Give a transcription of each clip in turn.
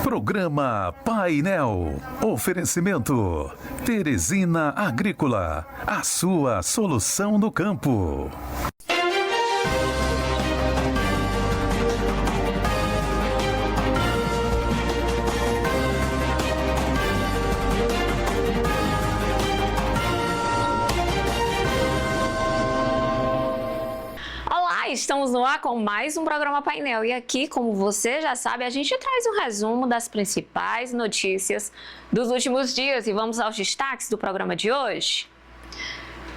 Programa Painel. Oferecimento Teresina Agrícola, a sua solução no campo. Estamos no ar com mais um programa Painel e aqui, como você já sabe, a gente traz um resumo das principais notícias dos últimos dias e vamos aos destaques do programa de hoje.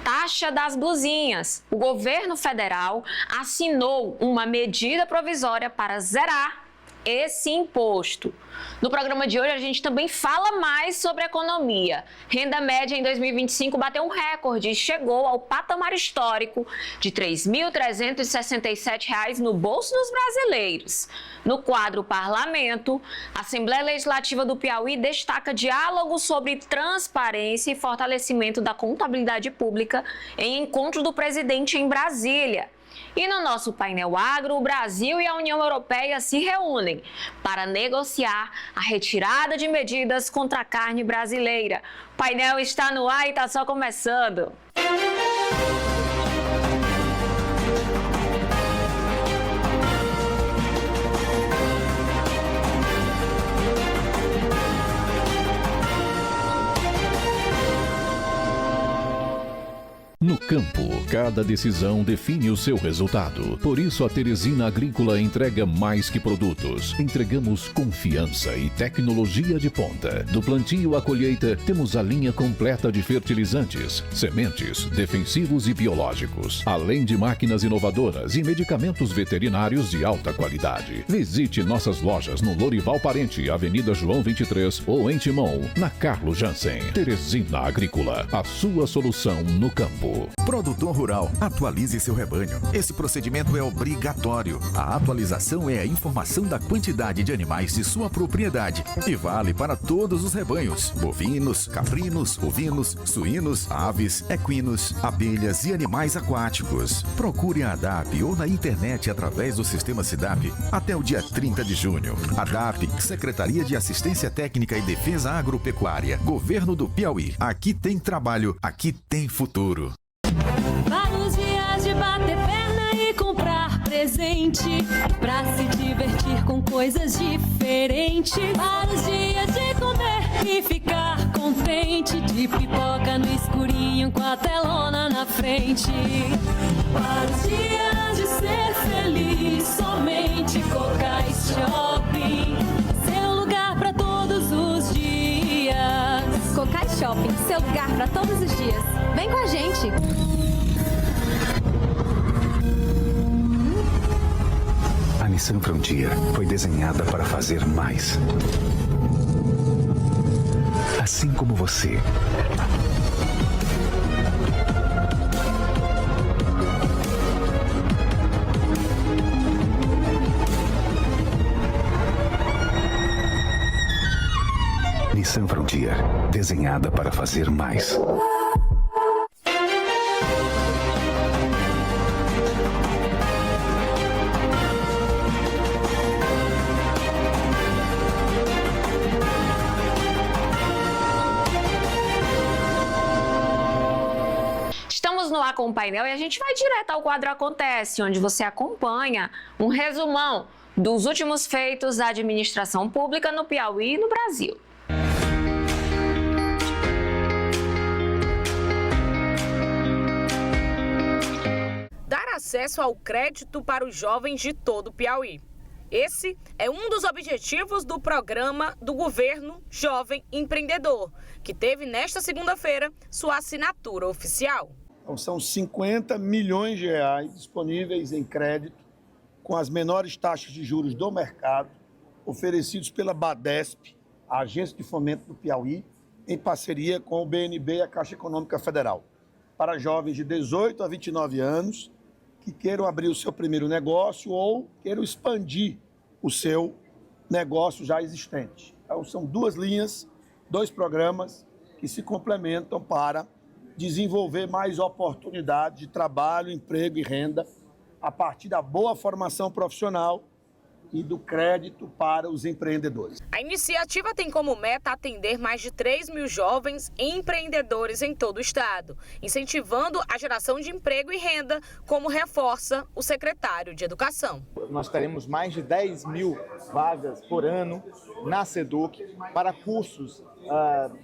Taxa das blusinhas. O governo federal assinou uma medida provisória para zerar esse imposto. No programa de hoje a gente também fala mais sobre economia. Renda média em 2025 bateu um recorde e chegou ao patamar histórico de R$ 3.367 no bolso dos brasileiros. No quadro Parlamento, a Assembleia Legislativa do Piauí destaca diálogo sobre transparência e fortalecimento da contabilidade pública em encontro do presidente em Brasília. E no nosso painel agro, o Brasil e a União Europeia se reúnem para negociar a retirada de medidas contra a carne brasileira. O painel está no ar e está só começando. No campo, cada decisão define o seu resultado. Por isso, a Teresina Agrícola entrega mais que produtos. Entregamos confiança e tecnologia de ponta. Do plantio à colheita, temos a linha completa de fertilizantes, sementes, defensivos e biológicos, além de máquinas inovadoras e medicamentos veterinários de alta qualidade. Visite nossas lojas no Lorival Parente, Avenida João 23 ou em Timon, na Carlos Jansen. Teresina Agrícola, a sua solução no campo. Produtor rural, atualize seu rebanho. Esse procedimento é obrigatório. A atualização é a informação da quantidade de animais de sua propriedade e vale para todos os rebanhos: bovinos, caprinos, ovinos, suínos, aves, equinos, abelhas e animais aquáticos. Procure a ADAP ou na internet através do sistema SIDAP até o dia 30 de junho. ADAP, Secretaria de Assistência Técnica e Defesa Agropecuária, Governo do Piauí. Aqui tem trabalho, aqui tem futuro. Vários dias de bater perna e comprar presente, pra se divertir com coisas diferentes. Vários dias de comer e ficar contente, de pipoca no escurinho com a telona na frente. Vários dias de ser feliz, somente Cocais Shopping, seu lugar pra todos os dias. Cocais Shopping, seu lugar pra todos os dias. Vem com a gente! A Nissan Frontier foi desenhada para fazer mais. Assim como você. Nissan Frontier, desenhada para fazer mais. Estamos no ar com o painel e a gente vai direto ao quadro Acontece, onde você acompanha um resumão dos últimos feitos da administração pública no Piauí e no Brasil. Dar acesso ao crédito para os jovens de todo o Piauí. Esse é um dos objetivos do programa do governo Jovem Empreendedor, que teve nesta segunda-feira sua assinatura oficial. Então, são 50 milhões de reais disponíveis em crédito, com as menores taxas de juros do mercado, oferecidos pela Badesp, a Agência de Fomento do Piauí, em parceria com o BNB e a Caixa Econômica Federal, para jovens de 18 a 29 anos que queiram abrir o seu primeiro negócio ou queiram expandir o seu negócio já existente. Então, são duas linhas, dois programas que se complementam para desenvolver mais oportunidades de trabalho, emprego e renda a partir da boa formação profissional e do crédito para os empreendedores. A iniciativa tem como meta atender mais de 3 mil jovens empreendedores em todo o estado, incentivando a geração de emprego e renda, como reforça o secretário de Educação. Nós teremos mais de 10 mil vagas por ano na SEDUC para cursos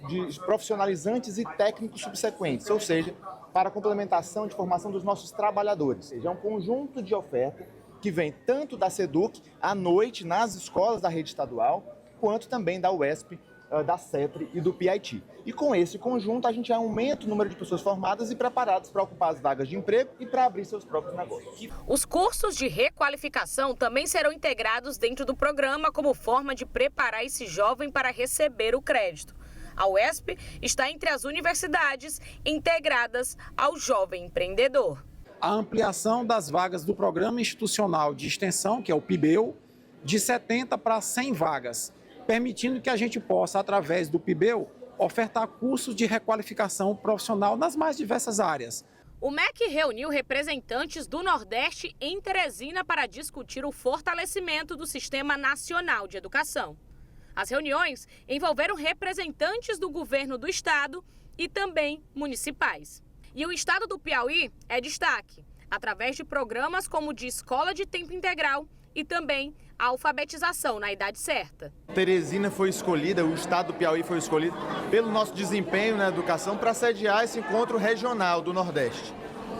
de profissionalizantes e técnicos subsequentes, ou seja, para a complementação de formação dos nossos trabalhadores. É um conjunto de oferta que vem tanto da SEDUC à noite nas escolas da rede estadual, quanto também da UESP, da CETRE e do PIT. E com esse conjunto a gente aumenta o número de pessoas formadas e preparadas para ocupar as vagas de emprego e para abrir seus próprios negócios. Os cursos de requalificação também serão integrados dentro do programa como forma de preparar esse jovem para receber o crédito. A UESP está entre as universidades integradas ao jovem empreendedor. A ampliação das vagas do Programa Institucional de Extensão, que é o PIBEU, de 70 para 100 vagas, permitindo que a gente possa, através do PIBEU, ofertar cursos de requalificação profissional nas mais diversas áreas. O MEC reuniu representantes do Nordeste em Teresina para discutir o fortalecimento do Sistema Nacional de Educação. As reuniões envolveram representantes do governo do estado e também municipais. E o estado do Piauí é destaque, através de programas como o de escola de tempo integral e também a alfabetização na idade certa. Teresina foi escolhida, o estado do Piauí foi escolhido pelo nosso desempenho na educação para sediar esse encontro regional do Nordeste.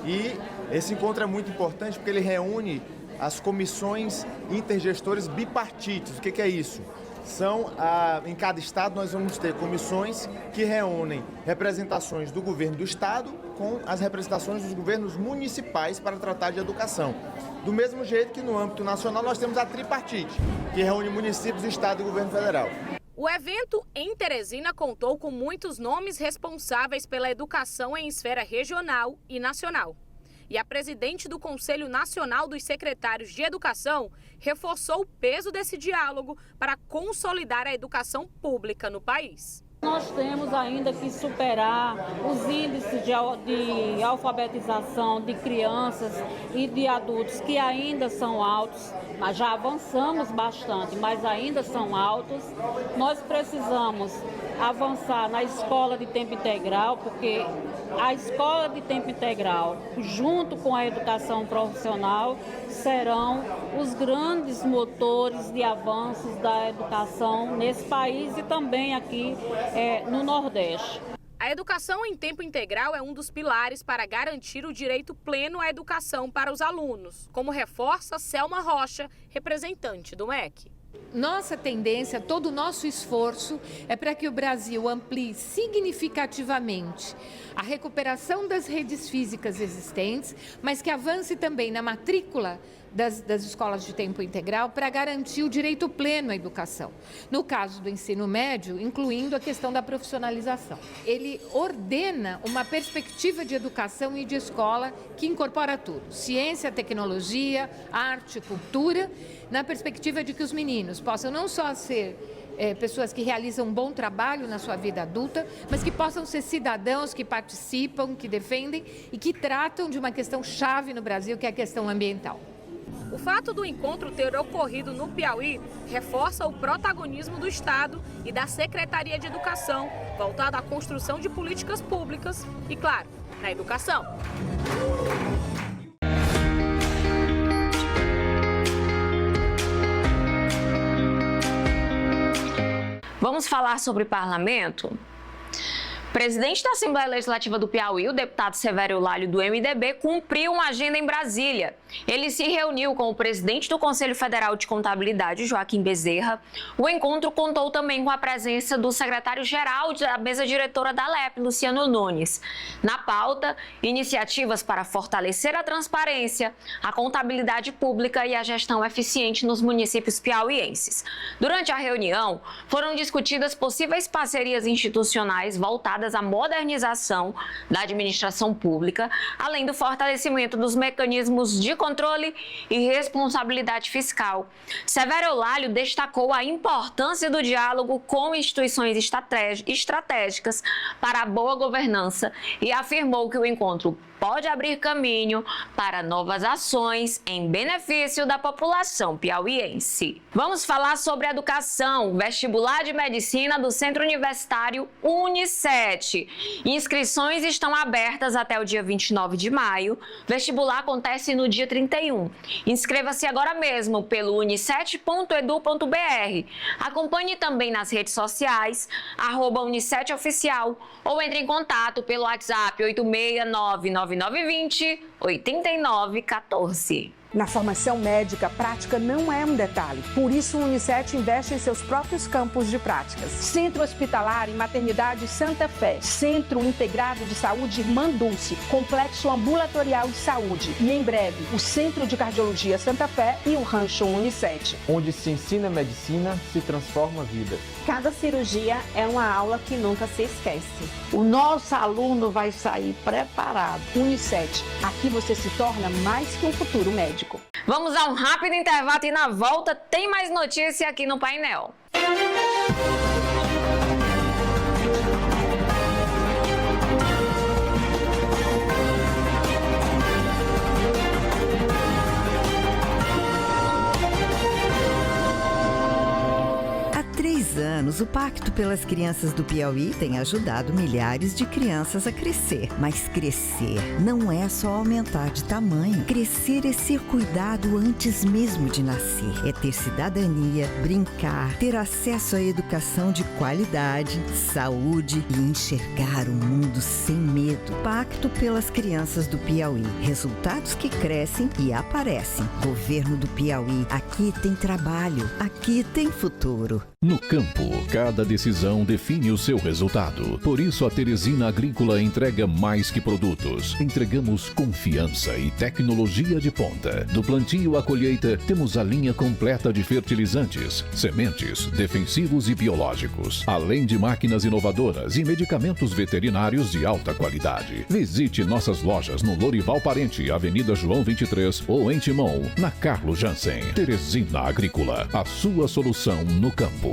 E esse encontro é muito importante porque ele reúne as comissões intergestores bipartitos. O que é isso? Em cada estado nós vamos ter comissões que reúnem representações do governo do estado com as representações dos governos municipais para tratar de educação. Do mesmo jeito que no âmbito nacional nós temos a tripartite, que reúne municípios, estado e governo federal. O evento em Teresina contou com muitos nomes responsáveis pela educação em esfera regional e nacional. E a presidente do Conselho Nacional dos Secretários de Educação reforçou o peso desse diálogo para consolidar a educação pública no país. Nós temos ainda que superar os índices de alfabetização de crianças e de adultos que ainda são altos, mas já avançamos bastante, mas ainda são altos. Nós precisamos avançar na escola de tempo integral, porque a escola de tempo integral, junto com a educação profissional, serão os grandes motores de avanços da educação nesse país e também aqui no Nordeste. A educação em tempo integral é um dos pilares para garantir o direito pleno à educação para os alunos, como reforça Selma Rocha, representante do MEC. Nossa tendência, todo o nosso esforço é para que o Brasil amplie significativamente a recuperação das redes físicas existentes, mas que avance também na matrícula das escolas de tempo integral para garantir o direito pleno à educação. No caso do ensino médio, incluindo a questão da profissionalização. Ele ordena uma perspectiva de educação e de escola que incorpora tudo: ciência, tecnologia, arte, cultura, na perspectiva de que os meninos possam não só ser pessoas que realizam um bom trabalho na sua vida adulta, mas que possam ser cidadãos que participam, que defendem e que tratam de uma questão chave no Brasil, que é a questão ambiental. O fato do encontro ter ocorrido no Piauí reforça o protagonismo do Estado e da Secretaria de Educação, voltado à construção de políticas públicas e, claro, na educação. Vamos falar sobre parlamento? Presidente da Assembleia Legislativa do Piauí, o deputado Severo Eulálio, do MDB, cumpriu uma agenda em Brasília. Ele se reuniu com o presidente do Conselho Federal de Contabilidade, Joaquim Bezerra. O encontro contou também com a presença do secretário-geral da mesa diretora da LEP, Luciano Nunes. Na pauta, iniciativas para fortalecer a transparência, a contabilidade pública e a gestão eficiente nos municípios piauienses. Durante a reunião, foram discutidas possíveis parcerias institucionais voltadas à modernização da administração pública, além do fortalecimento dos mecanismos de controle e responsabilidade fiscal. Severo Eulálio destacou a importância do diálogo com instituições estratégicas para a boa governança e afirmou que o encontro pode abrir caminho para novas ações em benefício da população piauiense. Vamos falar sobre educação, vestibular de medicina do Centro Universitário Unicet. Inscrições estão abertas até o dia 29 de maio. Vestibular acontece no dia 31. Inscreva-se agora mesmo pelo unicet.edu.br. Acompanhe também nas redes sociais, @UnicetOficial, ou entre em contato pelo WhatsApp 869-9920-8914. Na formação médica, prática não é um detalhe. Por isso, o Unicet investe em seus próprios campos de práticas. Centro Hospitalar e Maternidade Santa Fé. Centro Integrado de Saúde Irmã Dulce. Complexo Ambulatorial de Saúde. E, em breve, o Centro de Cardiologia Santa Fé e o Rancho Unicet. Onde se ensina medicina, se transforma vidas. Cada cirurgia é uma aula que nunca se esquece. O nosso aluno vai sair preparado. Unicet. Aqui você se torna mais que um futuro médico. Vamos a um rápido intervalo e na volta tem mais notícia aqui no painel. Há 3 anos, o Pacto pelas Crianças do Piauí tem ajudado milhares de crianças a crescer. Mas crescer não é só aumentar de tamanho. Crescer é ser cuidado antes mesmo de nascer. É ter cidadania, brincar, ter acesso à educação de qualidade, saúde e enxergar o mundo sem medo. Pacto pelas Crianças do Piauí. Resultados que crescem e aparecem. Governo do Piauí. Aqui tem trabalho. Aqui tem futuro. No campo, cada decisão define o seu resultado. Por isso, a Teresina Agrícola entrega mais que produtos. Entregamos confiança e tecnologia de ponta. Do plantio à colheita, temos a linha completa de fertilizantes, sementes, defensivos e biológicos, além de máquinas inovadoras e medicamentos veterinários de alta qualidade. Visite nossas lojas no Lorival Parente, Avenida João 23, ou em Timon, na Carlos Jansen. Teresina Agrícola, a sua solução no campo.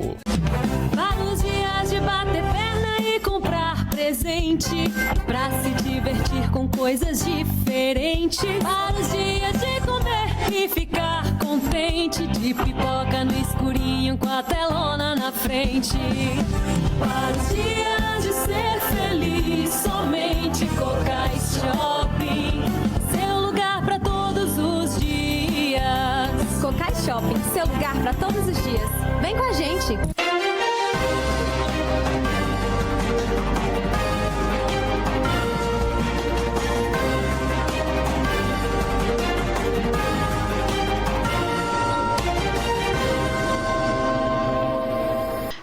Vários dias de bater perna e comprar presente, pra se divertir com coisas diferentes. Vários dias de comer e ficar contente, de pipoca no escurinho com a telona na frente. Vários dias de ser feliz, somente Cocais Shopping, seu lugar pra todos os dias. Cocais Shopping, seu lugar pra todos os dias. Vem com a gente!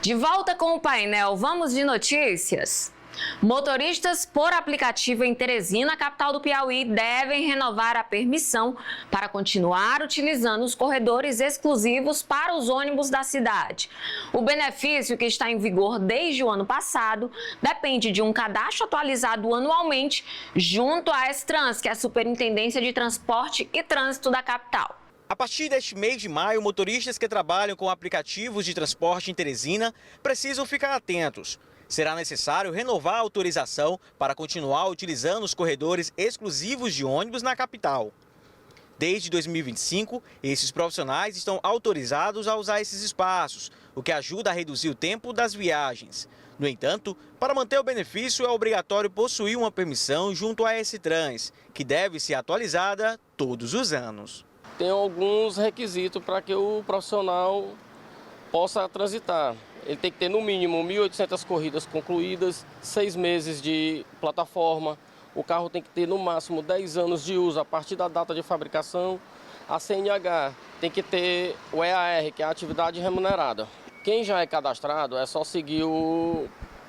De volta com o painel, vamos de notícias. Motoristas por aplicativo em Teresina, capital do Piauí, devem renovar a permissão para continuar utilizando os corredores exclusivos para os ônibus da cidade. O benefício, que está em vigor desde o ano passado, depende de um cadastro atualizado anualmente junto à S-Trans, que é a Superintendência de Transporte e Trânsito da capital. A partir deste mês de maio, motoristas que trabalham com aplicativos de transporte em Teresina precisam ficar atentos. Será necessário renovar a autorização para continuar utilizando os corredores exclusivos de ônibus na capital. Desde 2025, esses profissionais estão autorizados a usar esses espaços, o que ajuda a reduzir o tempo das viagens. No entanto, para manter o benefício é obrigatório possuir uma permissão junto à S-Trans, que deve ser atualizada todos os anos. Tem alguns requisitos para que o profissional possa transitar. Ele tem que ter no mínimo 1.800 corridas concluídas, 6 meses de plataforma. O carro tem que ter no máximo 10 anos de uso a partir da data de fabricação. A CNH tem que ter o EAR, que é a atividade remunerada. Quem já é cadastrado é só seguir o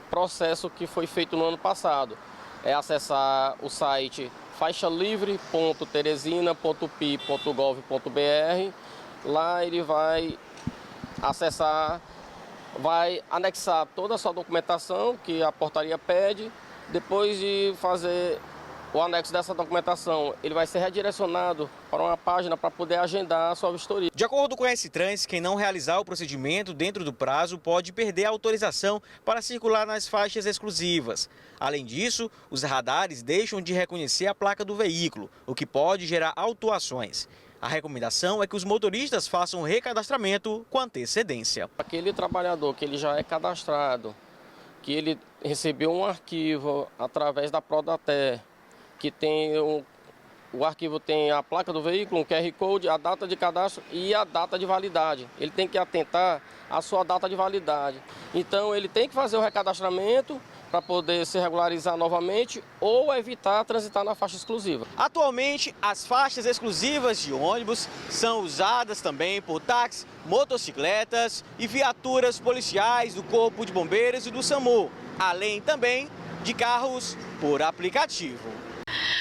processo que foi feito no ano passado. É acessar o site faixalivre.teresina.pi.gov.br. Lá ele vai acessar, vai anexar toda a sua documentação que a portaria pede. Depois de fazer o anexo dessa documentação, ele vai ser redirecionado para uma página para poder agendar a sua vistoria. De acordo com a S-Trans, quem não realizar o procedimento dentro do prazo pode perder a autorização para circular nas faixas exclusivas. Além disso, os radares deixam de reconhecer a placa do veículo, o que pode gerar autuações. A recomendação é que os motoristas façam o recadastramento com antecedência. Aquele trabalhador que ele já é cadastrado, que ele recebeu um arquivo através da Prodater, que tem o arquivo tem a placa do veículo, um QR Code, a data de cadastro e a data de validade. Ele tem que atentar à sua data de validade. Então ele tem que fazer o recadastramento para poder se regularizar novamente ou evitar transitar na faixa exclusiva. Atualmente, as faixas exclusivas de ônibus são usadas também por táxis, motocicletas e viaturas policiais do Corpo de Bombeiros e do SAMU, além também de carros por aplicativo.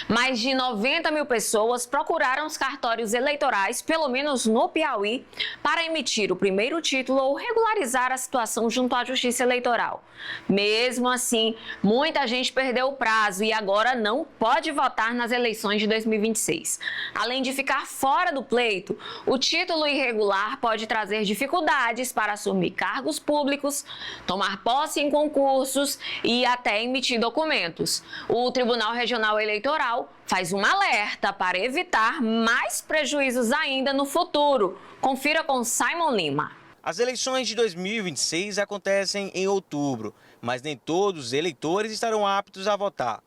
Mais de 90 mil pessoas procuraram os cartórios eleitorais, pelo menos no Piauí, para emitir o primeiro título ou regularizar a situação junto à Justiça Eleitoral. Mesmo assim, muita gente perdeu o prazo e agora não pode votar nas eleições de 2026. Além de ficar fora do pleito, o título irregular pode trazer dificuldades para assumir cargos públicos, tomar posse em concursos e até emitir documentos. O Tribunal Regional Eleitoral faz um alerta para evitar mais prejuízos ainda no futuro. Confira com Simon Lima. As eleições de 2026 acontecem em outubro, mas nem todos os eleitores estarão aptos a votar.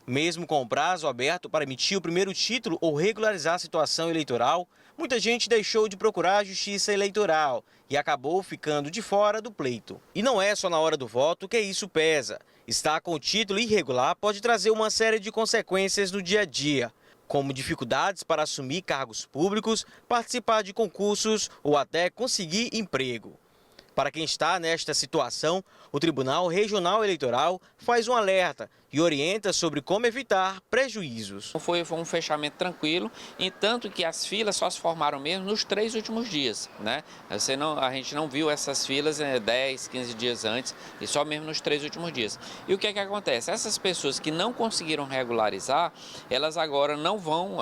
Mesmo com o prazo aberto para emitir o primeiro título ou regularizar a situação eleitoral, muita gente deixou de procurar a Justiça Eleitoral e acabou ficando de fora do pleito. E não é só na hora do voto que isso pesa. Estar com o título irregular pode trazer uma série de consequências no dia a dia, como dificuldades para assumir cargos públicos, participar de concursos ou até conseguir emprego. Para quem está nesta situação, o Tribunal Regional Eleitoral faz um alerta e orienta sobre como evitar prejuízos. Foi um fechamento tranquilo, entanto que as filas só se formaram mesmo nos 3 últimos dias, né? A gente não viu essas filas 10, 15 dias antes, e só mesmo nos 3 últimos dias. E o que é que acontece? Essas pessoas que não conseguiram regularizar, elas agora não vão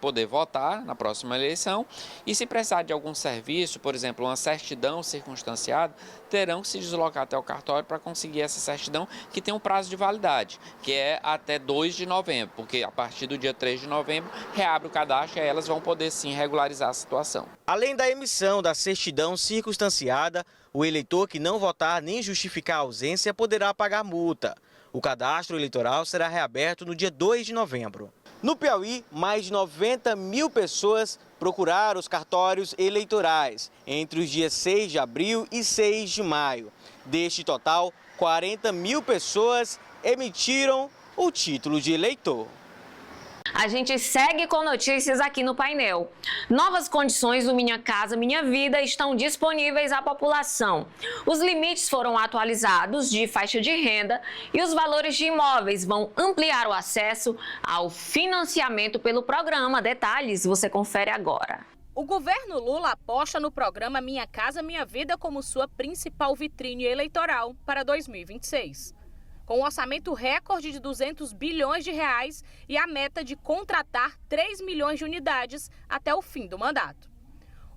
poder votar na próxima eleição, e se precisar de algum serviço, por exemplo, uma certidão circunstanciada, terão que se deslocar até o cartório para conseguir essa certidão, que tem um prazo de validade, que é até 2 de novembro, porque a partir do dia 3 de novembro reabre o cadastro e aí elas vão poder sim regularizar a situação. Além da emissão da certidão circunstanciada, o eleitor que não votar nem justificar a ausência poderá pagar multa. O cadastro eleitoral será reaberto no dia 2 de novembro. No Piauí, mais de 90 mil pessoas procuraram os cartórios eleitorais entre os dias 6 de abril e 6 de maio. Deste total, 40 mil pessoas emitiram o título de eleitor. A gente segue com notícias aqui no painel. Novas condições do Minha Casa Minha Vida estão disponíveis à população. Os limites foram atualizados de faixa de renda e os valores de imóveis vão ampliar o acesso ao financiamento pelo programa. Detalhes você confere agora. O governo Lula aposta no programa Minha Casa Minha Vida como sua principal vitrine eleitoral para 2026. Com um orçamento recorde de 200 bilhões de reais e a meta de contratar 3 milhões de unidades até o fim do mandato.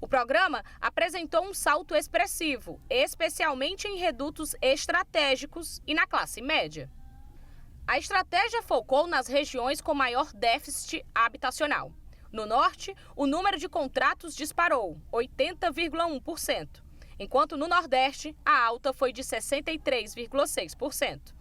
O programa apresentou um salto expressivo, especialmente em redutos estratégicos e na classe média. A estratégia focou nas regiões com maior déficit habitacional. No norte, o número de contratos disparou, 80,1%, enquanto no nordeste, a alta foi de 63,6%.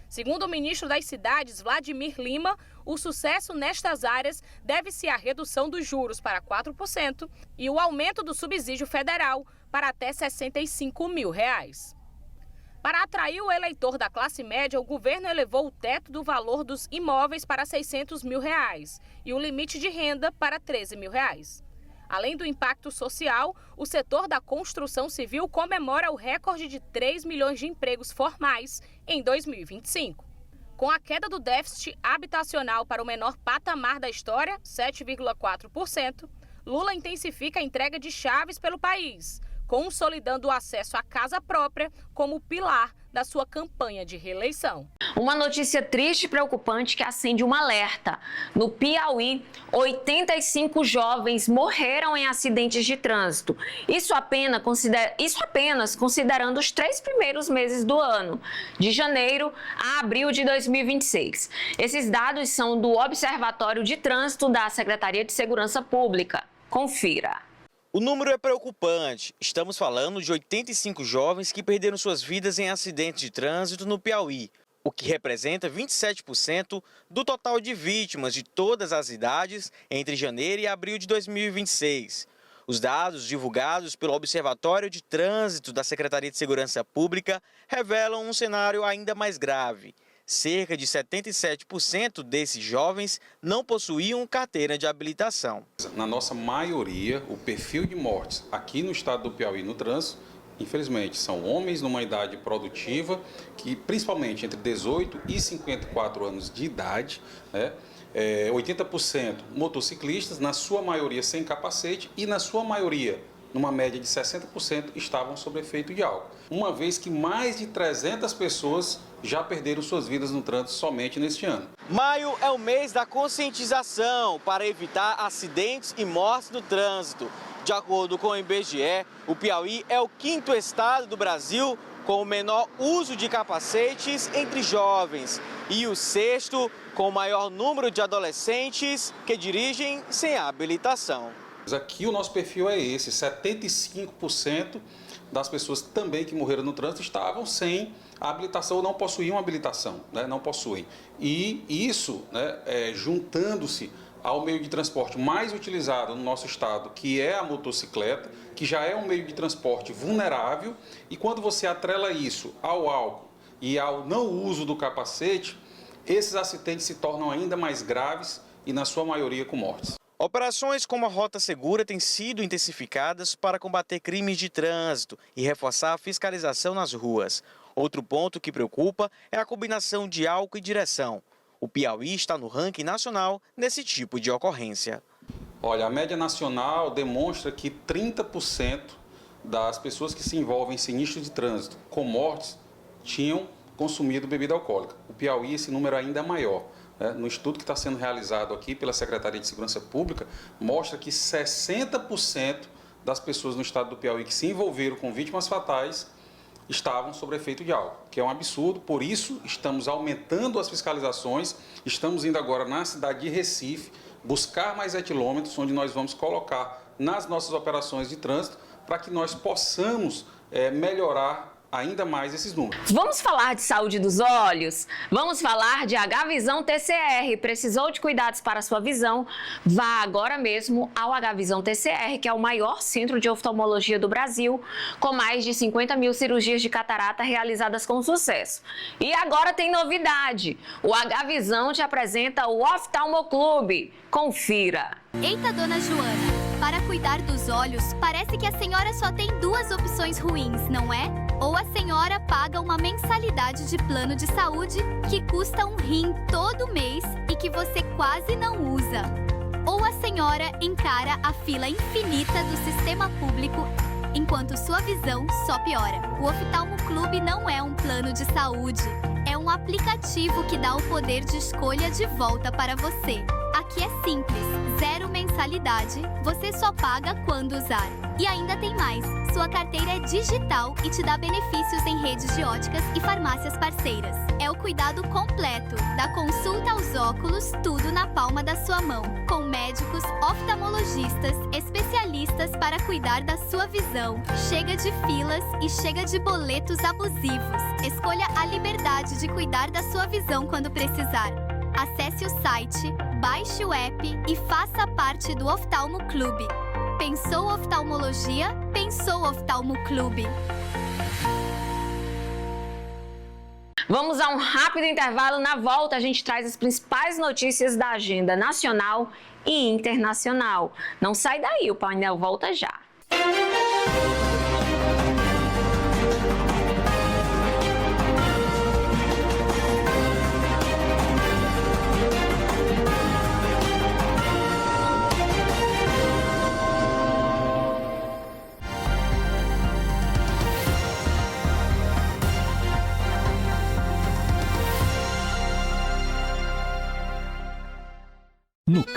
Segundo o ministro das Cidades, Vladimir Lima, o sucesso nestas áreas deve-se à redução dos juros para 4% e o aumento do subsídio federal para até R$ 65 mil. Para atrair o eleitor da classe média, o governo elevou o teto do valor dos imóveis para R$ 600 mil e o limite de renda para R$ 13 mil. Além do impacto social, o setor da construção civil comemora o recorde de 3 milhões de empregos formais em 2025. Com a queda do déficit habitacional para o menor patamar da história, 7,4%, Lula intensifica a entrega de chaves pelo país, consolidando o acesso à casa própria como pilar da sua campanha de reeleição. Uma notícia triste e preocupante que acende um alerta. No Piauí, 85 jovens morreram em acidentes de trânsito. Isso apenas considerando os 3 primeiros meses do ano, de janeiro a abril de 2026. Esses dados são do Observatório de Trânsito da Secretaria de Segurança Pública. Confira. O número é preocupante. Estamos falando de 85 jovens que perderam suas vidas em acidentes de trânsito no Piauí, o que representa 27% do total de vítimas de todas as idades entre janeiro e abril de 2026. Os dados divulgados pelo Observatório de Trânsito da Secretaria de Segurança Pública revelam um cenário ainda mais grave. Cerca de 77% desses jovens não possuíam carteira de habilitação. Na nossa maioria, o perfil de mortes aqui no estado do Piauí no trânsito, infelizmente, são homens numa idade produtiva, que principalmente entre 18 e 54 anos de idade, né? 80% motociclistas, na sua maioria sem capacete e na sua maioria, numa média de 60%, estavam sob efeito de álcool. Uma vez que mais de 300 pessoas já perderam suas vidas no trânsito somente neste ano. Maio é o mês da conscientização para evitar acidentes e mortes no trânsito. De acordo com o IBGE, o Piauí é o 5º estado do Brasil com o menor uso de capacetes entre jovens e o 6º com o maior número de adolescentes que dirigem sem habilitação. Aqui o nosso perfil é esse, 75% das pessoas também que morreram no trânsito estavam sem habilitação ou não possuíam habilitação, né? Não possuem. E isso, né, juntando-se ao meio de transporte mais utilizado no nosso estado, que é a motocicleta, que já é um meio de transporte vulnerável, e quando você atrela isso ao álcool e ao não uso do capacete, esses acidentes se tornam ainda mais graves e, na sua maioria, com mortes. Operações como a Rota Segura têm sido intensificadas para combater crimes de trânsito e reforçar a fiscalização nas ruas. Outro ponto que preocupa é a combinação de álcool e direção. O Piauí está no ranking nacional nesse tipo de ocorrência. Olha, a média nacional demonstra que 30% das pessoas que se envolvem em sinistros de trânsito com mortes tinham consumido bebida alcoólica. O Piauí, esse número ainda é maior. No estudo que está sendo realizado aqui pela Secretaria de Segurança Pública, mostra que 60% das pessoas no estado do Piauí que se envolveram com vítimas fatais estavam sob efeito de álcool, que é um absurdo. Por isso, estamos aumentando as fiscalizações, estamos indo agora na cidade de Recife, buscar mais etilômetros, onde nós vamos colocar nas nossas operações de trânsito, para que nós possamos melhorar ainda mais esses números. Vamos falar de saúde dos olhos? Vamos falar de H-Visão TCR. Precisou de cuidados para a sua visão? Vá agora mesmo ao H-Visão TCR, que é o maior centro de oftalmologia do Brasil, com mais de 50 mil cirurgias de catarata realizadas com sucesso. E agora tem novidade. O H-Visão te apresenta o Oftalmo Clube. Confira. Eita, dona Joana, para cuidar dos olhos, parece que a senhora só tem 2 opções ruins, não é? Ou a senhora paga uma mensalidade de plano de saúde que custa um rim todo mês e que você quase não usa. Ou a senhora encara a fila infinita do sistema público enquanto sua visão só piora. O Oftalmo Clube não é um plano de saúde, é um aplicativo que dá o poder de escolha de volta para você. Aqui é simples, 0 mensalidade, você só paga quando usar. E ainda tem mais, sua carteira é digital e te dá benefícios em redes de óticas e farmácias parceiras. É o cuidado completo, da consulta aos óculos, tudo na palma da sua mão. Com médicos, oftalmologistas, especialistas para cuidar da sua visão. Chega de filas e chega de boletos abusivos. Escolha a liberdade de cuidar da sua visão quando precisar. Acesse o site, baixe o app e faça parte do Oftalmo Clube. Pensou oftalmologia? Pensou Oftalmo Clube. Vamos a um rápido intervalo. Na volta, a gente traz as principais notícias da agenda nacional e internacional. Não sai daí, o painel volta já.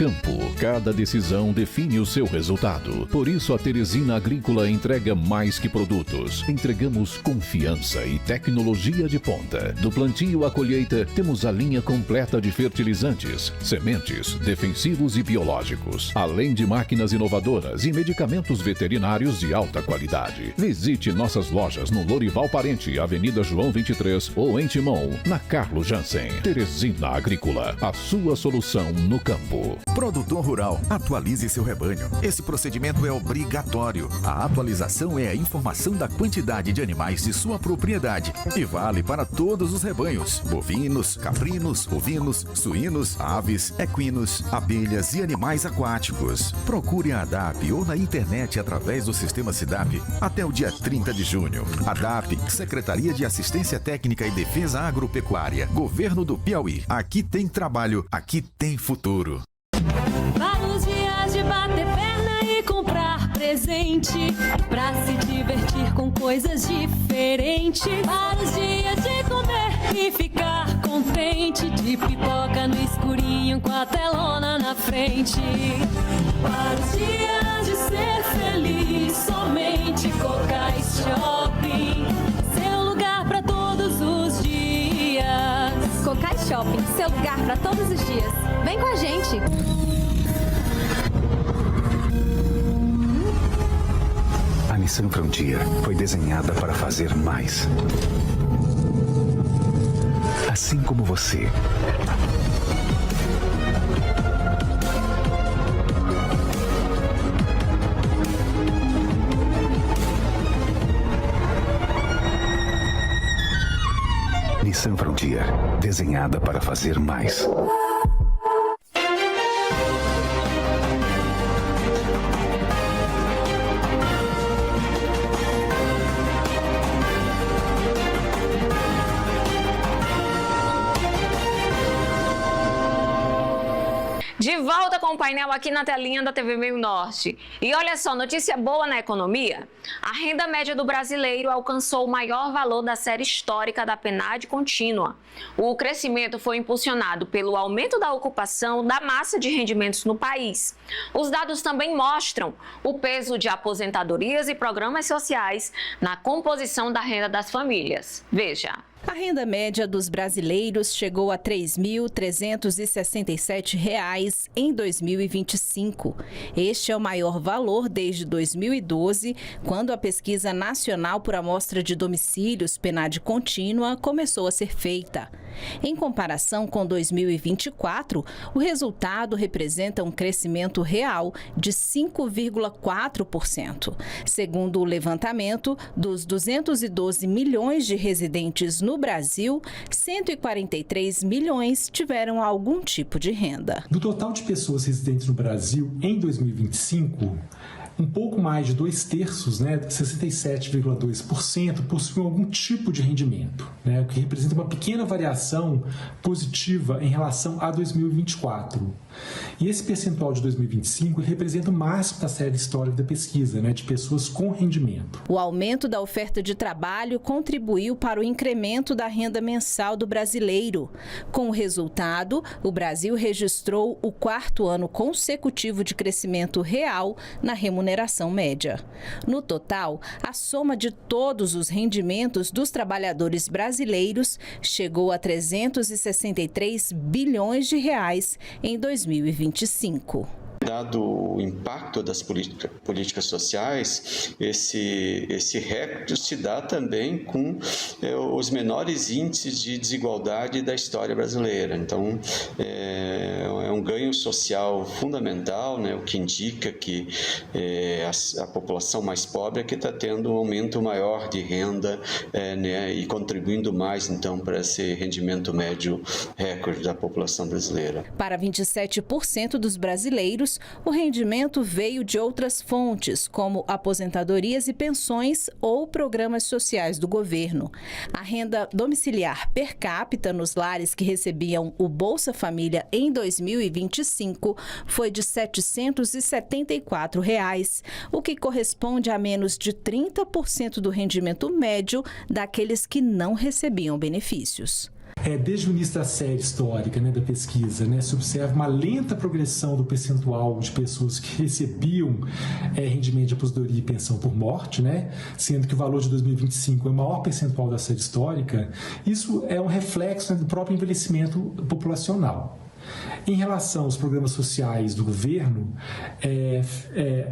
campo, cada decisão define o seu resultado. Por isso, a Teresina Agrícola entrega mais que produtos. Entregamos confiança e tecnologia de ponta. Do plantio à colheita, temos a linha completa de fertilizantes, sementes, defensivos e biológicos, além de máquinas inovadoras e medicamentos veterinários de alta qualidade. Visite nossas lojas no Lorival Parente, Avenida João 23 ou em Timon, na Carlos Jansen. Teresina Agrícola, a sua solução no campo. Produtor rural, atualize seu rebanho. Esse procedimento é obrigatório. A atualização é a informação da quantidade de animais de sua propriedade e vale para todos os rebanhos: bovinos, caprinos, ovinos, suínos, aves, equinos, abelhas e animais aquáticos. Procure a ADAP ou na internet através do sistema SIDAP até o dia 30 de junho. ADAP, Secretaria de Assistência Técnica e Defesa Agropecuária, Governo do Piauí. Aqui tem trabalho, aqui tem futuro. Vários dias de bater perna e comprar presente, pra se divertir com coisas diferentes. Vários dias de comer e ficar contente, de pipoca no escurinho com a telona na frente. Vários dias de ser feliz, somente Cocais Shopping, seu lugar pra todos os dias. Cocais Shopping, seu lugar para todos os dias. Vem com a gente! A Nissan Frontier foi desenhada para fazer mais. Assim como você. Nissan Frontier, desenhada para fazer mais. De volta com o painel aqui na telinha da TV Meio Norte. E olha só, notícia boa na economia. A renda média do brasileiro alcançou o maior valor da série histórica da PNAD contínua. O crescimento foi impulsionado pelo aumento da ocupação da massa de rendimentos no país. Os dados também mostram o peso de aposentadorias e programas sociais na composição da renda das famílias. Veja. A renda média dos brasileiros chegou a R$ 3.367 em 2025. Este é o maior valor desde 2012, quando a Pesquisa Nacional por Amostra de Domicílios, PNAD contínua, começou a ser feita. Em comparação com 2024, o resultado representa um crescimento real de 5,4%. Segundo o levantamento, dos 212 milhões de residentes no Brasil, 143 milhões tiveram algum tipo de renda. Do total de pessoas residentes no Brasil em 2025, um pouco mais de 2/3, 67,2%, possuem algum tipo de rendimento, o que representa uma pequena variação positiva em relação a 2024. E esse percentual de 2025 representa o máximo da série histórica da pesquisa, de pessoas com rendimento. O aumento da oferta de trabalho contribuiu para o incremento da renda mensal do brasileiro. Com o resultado, o Brasil registrou o 4º ano consecutivo de crescimento real na remuneração média. No total, a soma de todos os rendimentos dos trabalhadores brasileiros chegou a 363 bilhões de reais em 2025. Dado o impacto das políticas sociais, esse recorde se dá também com os menores índices de desigualdade da história brasileira. Então, é um ganho social fundamental, o que indica que a população mais pobre é que está tendo um aumento maior de renda e contribuindo mais, então, para esse rendimento médio recorde da população brasileira. Para 27% dos brasileiros, o rendimento veio de outras fontes, como aposentadorias e pensões ou programas sociais do governo. A renda domiciliar per capita nos lares que recebiam o Bolsa Família em 2025 foi de R$ 774, o que corresponde a menos de 30% do rendimento médio daqueles que não recebiam benefícios. Desde o início da série histórica, né, da pesquisa, né, se observa uma lenta progressão do percentual de pessoas que recebiam rendimento de aposentadoria e pensão por morte, né, sendo que o valor de 2025 é o maior percentual da série histórica. Isso é um reflexo, né, do próprio envelhecimento populacional. Em relação aos programas sociais do governo,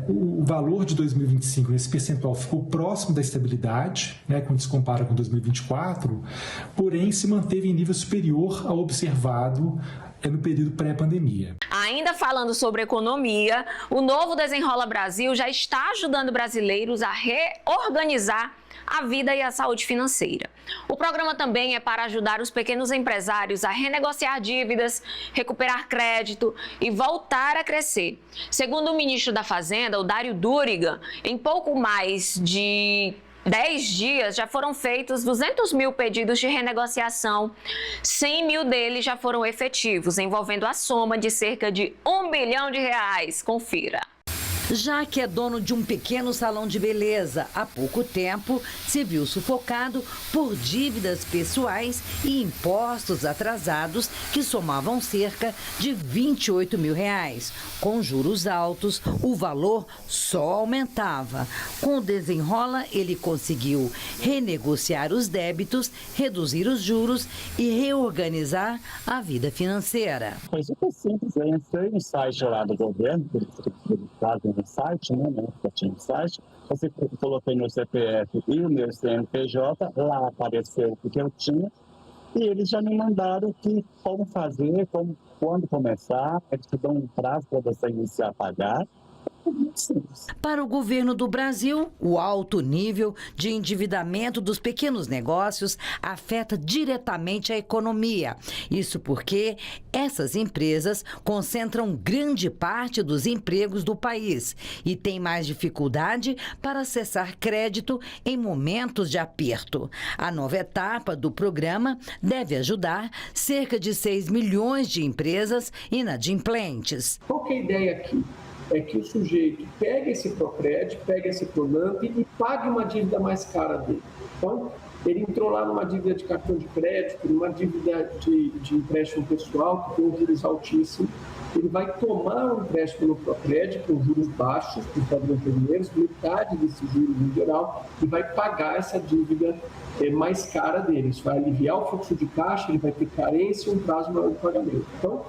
o valor de 2025, esse percentual ficou próximo da estabilidade, né, quando se compara com 2024, porém se manteve em nível superior ao observado no período pré-pandemia. Ainda falando sobre economia, o novo Desenrola Brasil já está ajudando brasileiros a reorganizar a vida e a saúde financeira. O programa também é para ajudar os pequenos empresários a renegociar dívidas, recuperar crédito e voltar a crescer. Segundo o ministro da Fazenda, o Dário Duriga, em pouco mais de 10 dias já foram feitos 200 mil pedidos de renegociação, 100 mil deles já foram efetivos, envolvendo a soma de cerca de R$1 bilhão. Confira. Já que é dono de um pequeno salão de beleza, há pouco tempo se viu sufocado por dívidas pessoais e impostos atrasados que somavam cerca de R$28 mil. Com juros altos, o valor só aumentava. Com o Desenrola, ele conseguiu renegociar os débitos, reduzir os juros e reorganizar a vida financeira. Foi super simples, eu entrei no site lá do governo, no site, né? Eu tinha um site, você coloquei meu CPF e o meu CNPJ, lá apareceu o que eu tinha, e eles já me mandaram como fazer, quando começar, eles te dão um prazo para você iniciar a pagar. Para o governo do Brasil, o alto nível de endividamento dos pequenos negócios afeta diretamente a economia. Isso porque essas empresas concentram grande parte dos empregos do país e têm mais dificuldade para acessar crédito em momentos de aperto. A nova etapa do programa deve ajudar cerca de 6 milhões de empresas inadimplentes. Qual que é a ideia aqui? É que o sujeito pegue esse Procred, pegue esse Pronamp e pague uma dívida mais cara dele. Então, ele entrou lá numa dívida de cartão de crédito, numa dívida de empréstimo pessoal, que tem um juros altíssimo. Ele vai tomar um empréstimo no Procred com juros baixos, com padrões anteriores, metade desses juros em geral, e vai pagar essa dívida mais cara dele. Isso vai aliviar o fluxo de caixa, ele vai ter carência e um prazo maior de pagamento. Então,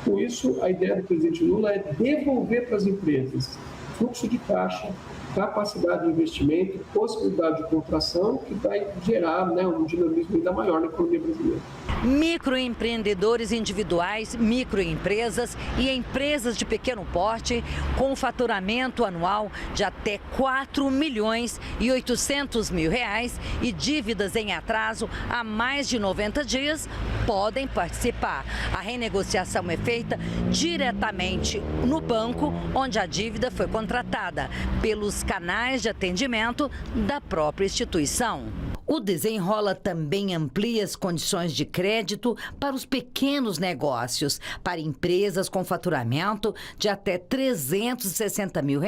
com isso, a ideia do presidente Lula é devolver para as empresas fluxo de caixa, capacidade de investimento, possibilidade de contração, que vai gerar, né, um dinamismo ainda maior na economia brasileira. Microempreendedores individuais, microempresas e empresas de pequeno porte com faturamento anual de até R$4,8 milhões e dívidas em atraso há mais de 90 dias podem participar. A renegociação é feita diretamente no banco onde a dívida foi contratada, pelos canais de atendimento da própria instituição. O Desenrola também amplia as condições de crédito para os pequenos negócios. Para empresas com faturamento de até R$360 mil,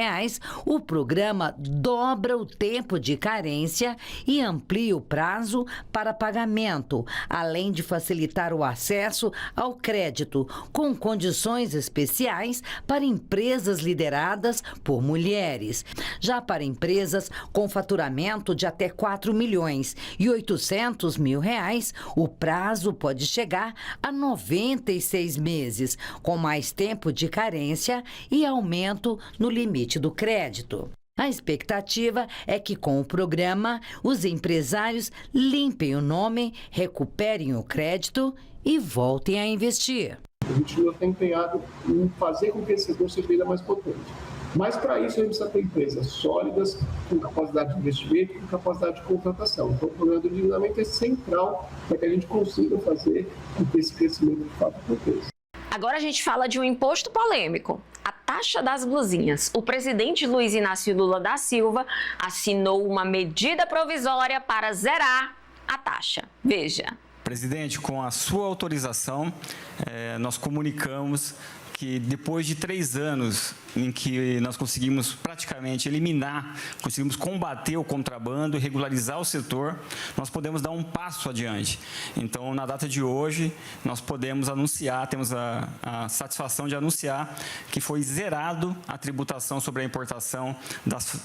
o programa dobra o tempo de carência e amplia o prazo para pagamento, além de facilitar o acesso ao crédito, com condições especiais para empresas lideradas por mulheres. Já para empresas com faturamento de até R$4,8 milhões, o prazo pode chegar a 96 meses, com mais tempo de carência e aumento no limite do crédito. A expectativa é que, com o programa, os empresários limpem o nome, recuperem o crédito e voltem a investir. A gente está empenhado em fazer com que esse setor seja ainda mais potente. Mas, para isso, a gente precisa ter empresas sólidas, com capacidade de investimento, com capacidade de contratação. Então, o programa do endividamento é central para que a gente consiga fazer com que esse crescimento, de fato, aconteça. Agora a gente fala de um imposto polêmico, a taxa das blusinhas. O presidente Luiz Inácio Lula da Silva assinou uma medida provisória para zerar a taxa. Veja. Presidente, com a sua autorização, nós comunicamos que depois de 3 anos em que nós conseguimos praticamente conseguimos combater o contrabando e regularizar o setor, nós podemos dar um passo adiante. Então, na data de hoje, nós podemos anunciar, temos a satisfação de anunciar que foi zerado a tributação sobre a importação das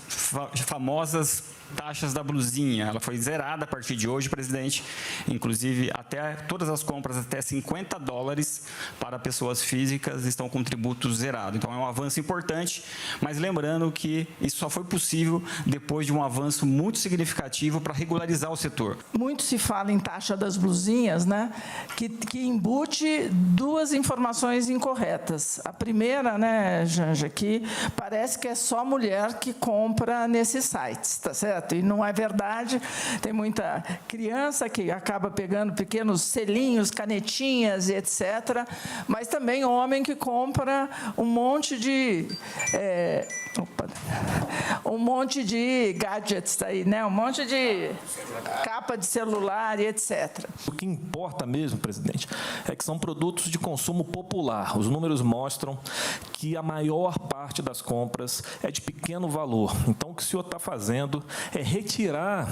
famosas taxas da blusinha. Ela foi zerada a partir de hoje, presidente, inclusive até todas as compras até $50 para pessoas físicas estão com tributo zerado. Então é um avanço importante, mas lembrando que isso só foi possível depois de um avanço muito significativo para regularizar o setor. Muito se fala em taxa das blusinhas, né, que embute 2 informações incorretas. A primeira, né, Janja, que parece que é só mulher que compra nesses sites, tá certo? E não é verdade, tem muita criança que acaba pegando pequenos selinhos, canetinhas e etc., mas também homem que compra um monte de gadgets aí, né? Um monte de capa de celular e etc. O que importa mesmo, presidente, é que são produtos de consumo popular. Os números mostram que a maior parte das compras é de pequeno valor. Então, o que o senhor está fazendo é retirar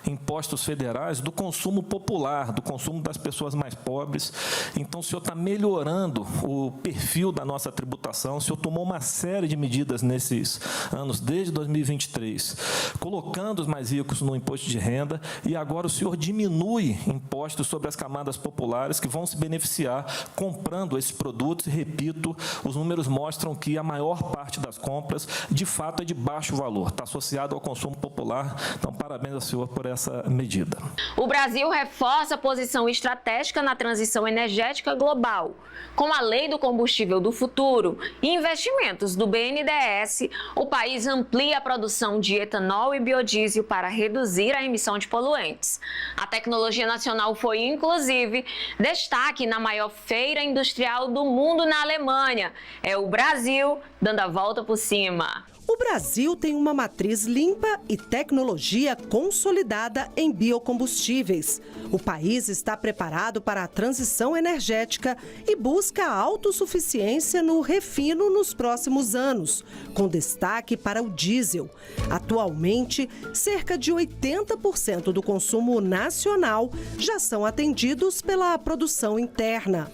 impostos federais do consumo popular, do consumo das pessoas mais pobres. Então, o senhor está melhorando o perfil da nossa tributação. O senhor tomou uma série de medidas nesses anos, desde 2023, colocando os mais ricos no imposto de renda, e agora o senhor diminui impostos sobre as camadas populares que vão se beneficiar comprando esses produtos. E, repito, os números mostram que a maior parte das compras, de fato, é de baixo valor, está associado ao consumo popular. Então, parabéns ao senhor por essa medida. O Brasil reforça a posição estratégica na transição energética global. Com a Lei do Combustível do Futuro e investimentos do BNDES, o país amplia a produção de etanol e biodiesel para reduzir a emissão de poluentes. A tecnologia nacional foi, inclusive, destaque na maior feira industrial do mundo na Alemanha. É o Brasil dando a volta por cima. O Brasil tem uma matriz limpa e tecnologia consolidada em biocombustíveis. O país está preparado para a transição energética e busca a autossuficiência no refino nos próximos anos, com destaque para o diesel. Atualmente, cerca de 80% do consumo nacional já são atendidos pela produção interna.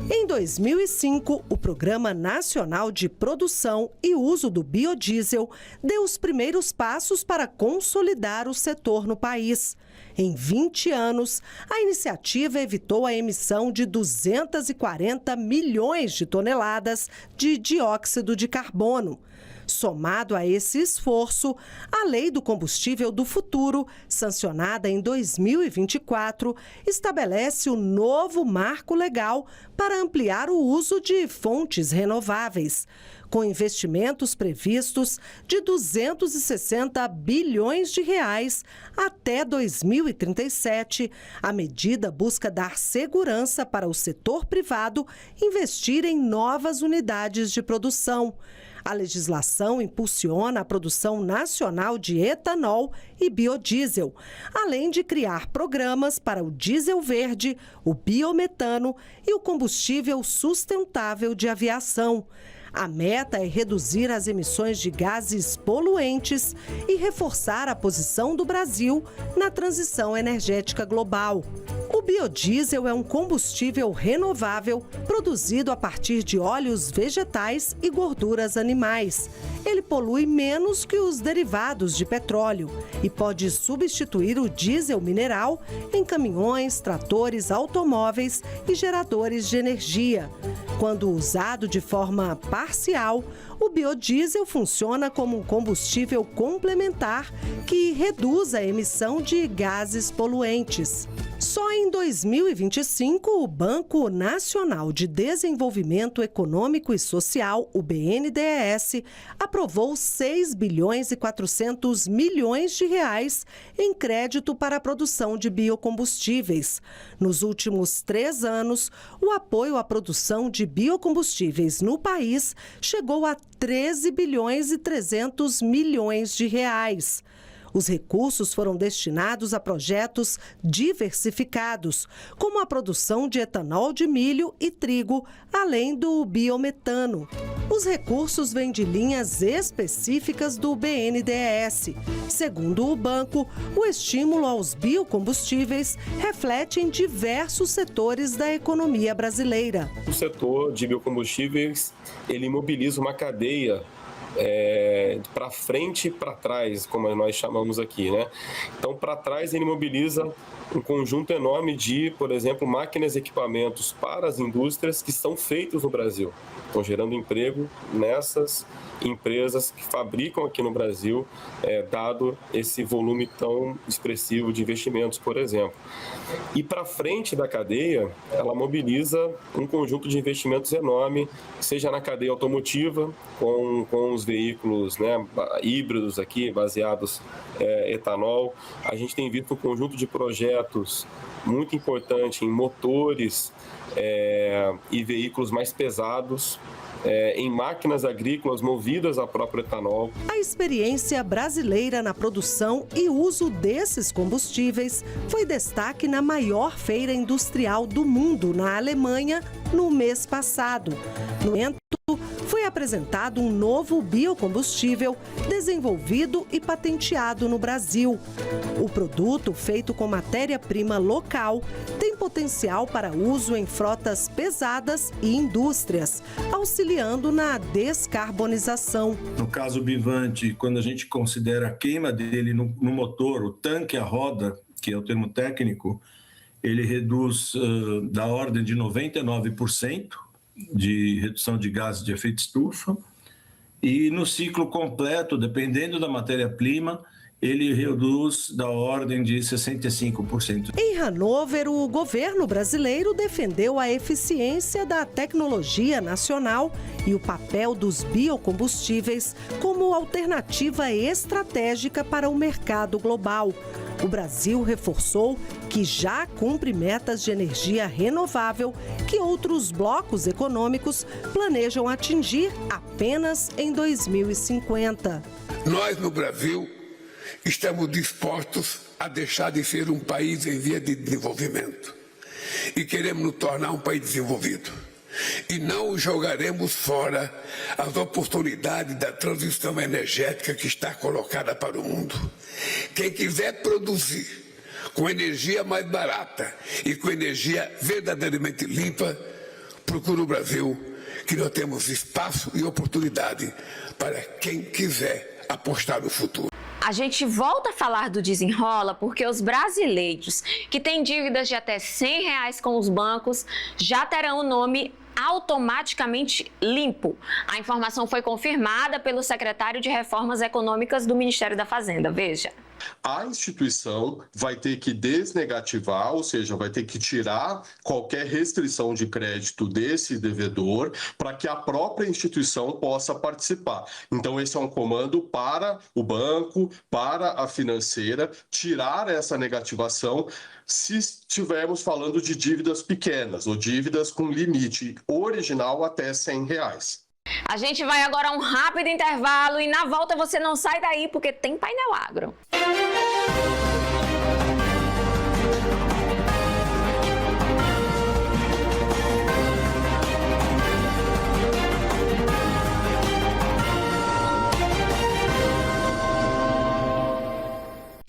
Em 2005, o Programa Nacional de Produção e Uso do Biodiesel deu os primeiros passos para consolidar o setor no país. Em 20 anos, a iniciativa evitou a emissão de 240 milhões de toneladas de dióxido de carbono. Somado a esse esforço, a Lei do Combustível do Futuro, sancionada em 2024, estabelece o novo marco legal para ampliar o uso de fontes renováveis. Com investimentos previstos de 260 bilhões de reais até 2037, a medida busca dar segurança para o setor privado investir em novas unidades de produção. A legislação impulsiona a produção nacional de etanol e biodiesel, além de criar programas para o diesel verde, o biometano e o combustível sustentável de aviação. A meta é reduzir as emissões de gases poluentes e reforçar a posição do Brasil na transição energética global. O biodiesel é um combustível renovável produzido a partir de óleos vegetais e gorduras animais. Ele polui menos que os derivados de petróleo e pode substituir o diesel mineral em caminhões, tratores, automóveis e geradores de energia. Quando usado de forma parcial, o biodiesel funciona como um combustível complementar que reduz a emissão de gases poluentes. Só em 2025, o Banco Nacional de Desenvolvimento Econômico e Social, o BNDES, aprovou 6 bilhões e 400 milhões de reais em crédito para a produção de biocombustíveis. Nos últimos 3 anos, o apoio à produção de biocombustíveis no país chegou a 13 bilhões e 300 milhões de reais. Os recursos foram destinados a projetos diversificados, como a produção de etanol de milho e trigo, além do biometano. Os recursos vêm de linhas específicas do BNDES. Segundo o banco, o estímulo aos biocombustíveis reflete em diversos setores da economia brasileira. O setor de biocombustíveis, ele mobiliza uma cadeia para frente e para trás, como nós chamamos aqui, né? Então, para trás ele mobiliza um conjunto enorme de, por exemplo, máquinas e equipamentos para as indústrias que são feitos no Brasil. Estão gerando emprego nessas empresas que fabricam aqui no Brasil, dado esse volume tão expressivo de investimentos, por exemplo. E para frente da cadeia, ela mobiliza um conjunto de investimentos enorme, seja na cadeia automotiva, com os veículos, né, híbridos aqui, baseados em etanol. A gente tem visto um conjunto de projetos muito importante em motores e veículos mais pesados, em máquinas agrícolas movidas a próprio etanol. A experiência brasileira na produção e uso desses combustíveis foi destaque na maior feira industrial do mundo, na Alemanha, no mês passado. No evento, foi apresentado um novo biocombustível desenvolvido e patenteado no Brasil. O produto, feito com matéria-prima local, tem potencial para uso em frotas pesadas e indústrias, auxiliando na descarbonização. No caso Bivante, quando a gente considera a queima dele no motor, o tanque, a roda, que é o termo técnico, ele reduz da ordem de 99% de redução de gases de efeito estufa, e no ciclo completo, dependendo da matéria-prima, ele reduz da ordem de 65%. Em Hannover, o governo brasileiro defendeu a eficiência da tecnologia nacional e o papel dos biocombustíveis como alternativa estratégica para o mercado global. O Brasil reforçou que já cumpre metas de energia renovável que outros blocos econômicos planejam atingir apenas em 2050. Nós, no Brasil, estamos dispostos a deixar de ser um país em via de desenvolvimento e queremos nos tornar um país desenvolvido. E não jogaremos fora as oportunidades da transição energética que está colocada para o mundo. Quem quiser produzir com energia mais barata e com energia verdadeiramente limpa, procura o Brasil, que nós temos espaço e oportunidade para quem quiser apostar no futuro. A gente volta a falar do Desenrola porque os brasileiros que têm dívidas de até R$100 com os bancos já terão o nome automaticamente limpo. A informação foi confirmada pelo secretário de Reformas Econômicas do Ministério da Fazenda. Veja. A instituição vai ter que desnegativar, ou seja, vai ter que tirar qualquer restrição de crédito desse devedor para que a própria instituição possa participar. Então, esse é um comando para o banco, para a financeira, tirar essa negativação se estivermos falando de dívidas pequenas ou dívidas com limite original até R$100. A gente vai agora a um rápido intervalo e na volta você não sai daí porque tem Painel Agro.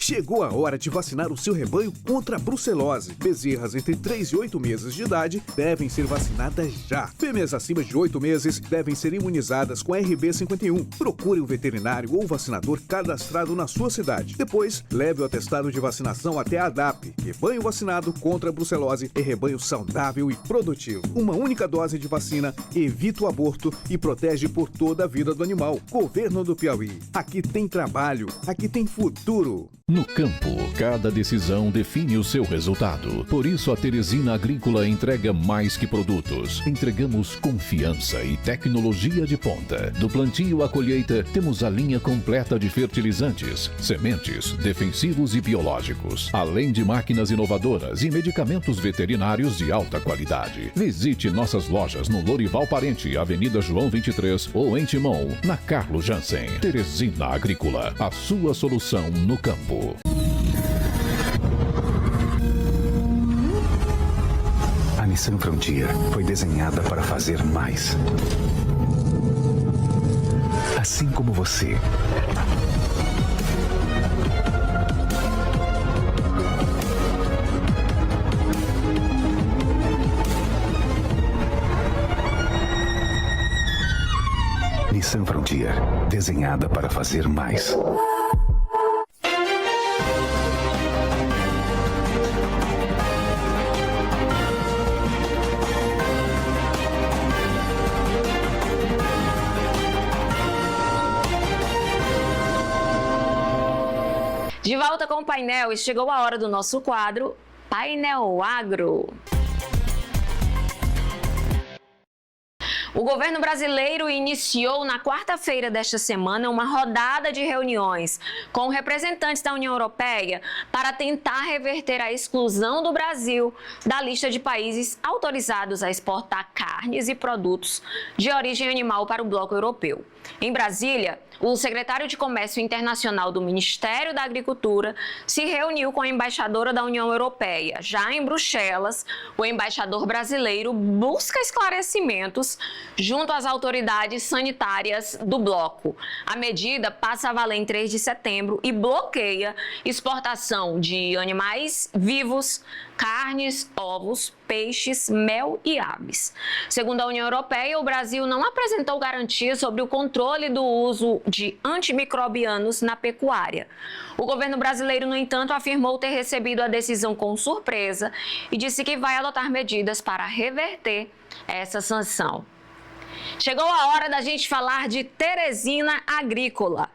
Chegou a hora de vacinar o seu rebanho contra a brucelose. Bezerras entre 3 e 8 meses de idade devem ser vacinadas já. Fêmeas acima de 8 meses devem ser imunizadas com RB51. Procure um veterinário ou vacinador cadastrado na sua cidade. Depois, leve o atestado de vacinação até a ADAP. Rebanho vacinado contra a brucelose é rebanho saudável e produtivo. Uma única dose de vacina evita o aborto e protege por toda a vida do animal. Governo do Piauí. Aqui tem trabalho, aqui tem futuro. No campo, cada decisão define o seu resultado. Por isso, a Teresina Agrícola entrega mais que produtos. Entregamos confiança e tecnologia de ponta. Do plantio à colheita, temos a linha completa de fertilizantes, sementes, defensivos e biológicos, além de máquinas inovadoras e medicamentos veterinários de alta qualidade. Visite nossas lojas no Lorival Parente, Avenida João 23, ou em Timon, na Carlos Jansen. Teresina Agrícola, a sua solução no campo. A Nissan Frontier foi desenhada para fazer mais. Assim como você. Nissan Frontier, desenhada para fazer mais. De volta com o painel, e chegou a hora do nosso quadro Painel Agro. O governo brasileiro iniciou na quarta-feira desta semana uma rodada de reuniões com representantes da União Europeia para tentar reverter a exclusão do Brasil da lista de países autorizados a exportar carnes e produtos de origem animal para o bloco europeu. Em Brasília, o secretário de Comércio Internacional do Ministério da Agricultura se reuniu com a embaixadora da União Europeia. Já em Bruxelas, o embaixador brasileiro busca esclarecimentos junto às autoridades sanitárias do bloco. A medida passa a valer em 3 de setembro e bloqueia exportação de animais vivos, carnes, ovos, peixes, mel e aves. Segundo a União Europeia, o Brasil não apresentou garantias sobre o controle do uso de antimicrobianos na pecuária. O governo brasileiro, no entanto, afirmou ter recebido a decisão com surpresa e disse que vai adotar medidas para reverter essa sanção. Chegou a hora da gente falar de Teresina Agrícola.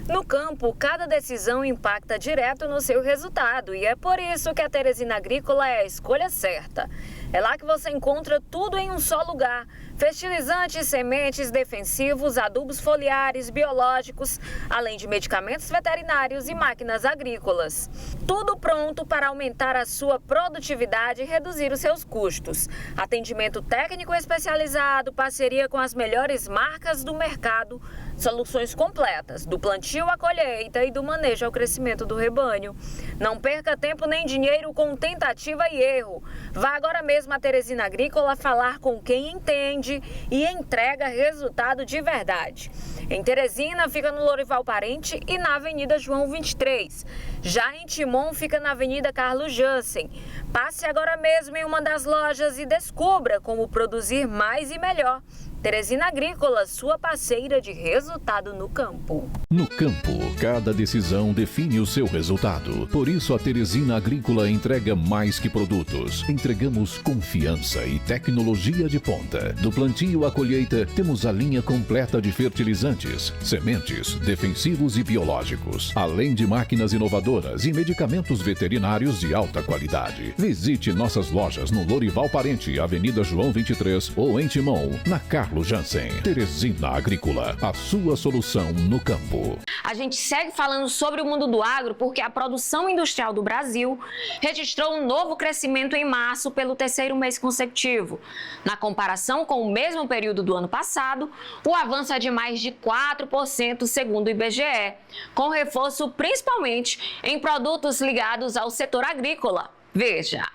No campo, cada decisão impacta direto no seu resultado e é por isso que a Teresina Agrícola é a escolha certa. É lá que você encontra tudo em um só lugar: fertilizantes, sementes, defensivos, adubos foliares, biológicos, além de medicamentos veterinários e máquinas agrícolas. Tudo pronto para aumentar a sua produtividade e reduzir os seus custos. Atendimento técnico especializado, parceria com as melhores marcas do mercado, soluções completas, do plantio à colheita e do manejo ao crescimento do rebanho. Não perca tempo nem dinheiro com tentativa e erro. Vá agora mesmo à Teresina Agrícola falar com quem entende e entrega resultado de verdade. Em Teresina fica no Lorival Parente e na Avenida João 23. Já em Timon fica na Avenida Carlos Jansen. Passe agora mesmo em uma das lojas e descubra como produzir mais e melhor. Teresina Agrícola, sua parceira de resultado no campo. No campo, cada decisão define o seu resultado. Por isso, a Teresina Agrícola entrega mais que produtos. Entregamos confiança e tecnologia de ponta. Do plantio à colheita, temos a linha completa de fertilizantes, sementes, defensivos e biológicos, além de máquinas inovadoras e medicamentos veterinários de alta qualidade. Visite nossas lojas no Lorival Parente, Avenida João 23, ou em Timon, na Carlos Jansen. Teresina Agrícola, a sua solução no campo. A gente segue falando sobre o mundo do agro porque a produção industrial do Brasil registrou um novo crescimento em março pelo 3º mês consecutivo. Na comparação com o mesmo período do ano passado, o avanço é de mais de 4% segundo o IBGE, com reforço principalmente em produtos ligados ao setor agrícola. Veja.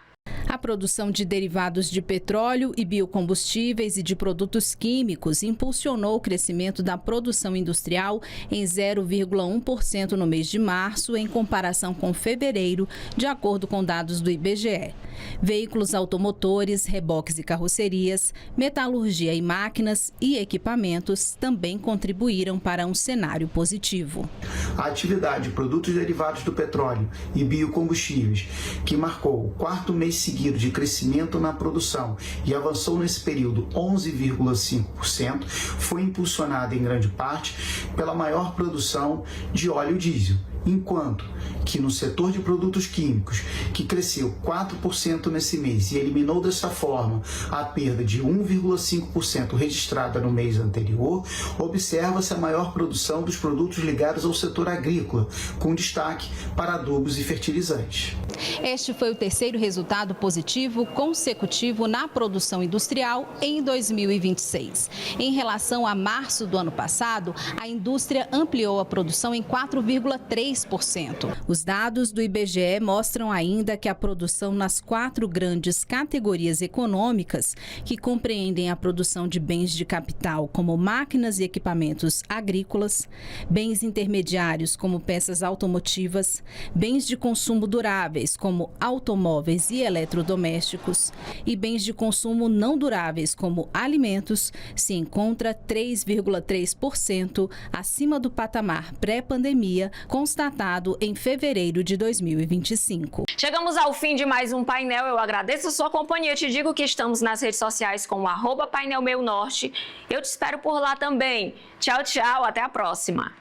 A produção de derivados de petróleo e biocombustíveis e de produtos químicos impulsionou o crescimento da produção industrial em 0,1% no mês de março, em comparação com fevereiro, de acordo com dados do IBGE. Veículos automotores, reboques e carrocerias, metalurgia e máquinas e equipamentos também contribuíram para um cenário positivo. A atividade de produtos derivados do petróleo e biocombustíveis, que marcou o 4º mês seguido de crescimento na produção e avançou nesse período 11,5%, foi impulsionada em grande parte pela maior produção de óleo diesel enquanto que no setor de produtos químicos, que cresceu 4% nesse mês e eliminou dessa forma a perda de 1,5% registrada no mês anterior, observa-se a maior produção dos produtos ligados ao setor agrícola, com destaque para adubos e fertilizantes. Este foi o terceiro resultado positivo consecutivo na produção industrial em 2026. Em relação a março do ano passado, a indústria ampliou a produção em 4,3%. Os dados do IBGE mostram ainda que a produção nas 4 grandes categorias econômicas, que compreendem a produção de bens de capital como máquinas e equipamentos agrícolas, bens intermediários como peças automotivas, bens de consumo duráveis como automóveis e eletrodomésticos e bens de consumo não duráveis como alimentos, se encontra 3,3% acima do patamar pré-pandemia constatado em fevereiro de 2025. Chegamos ao fim de mais um painel. Eu agradeço a sua companhia. Te digo que estamos nas redes sociais com o @painelmeunorte. Eu te espero por lá também. Tchau, tchau. Até a próxima.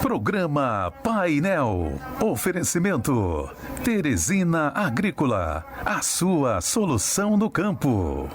Programa Painel. Oferecimento Teresina Agrícola. A sua solução no campo.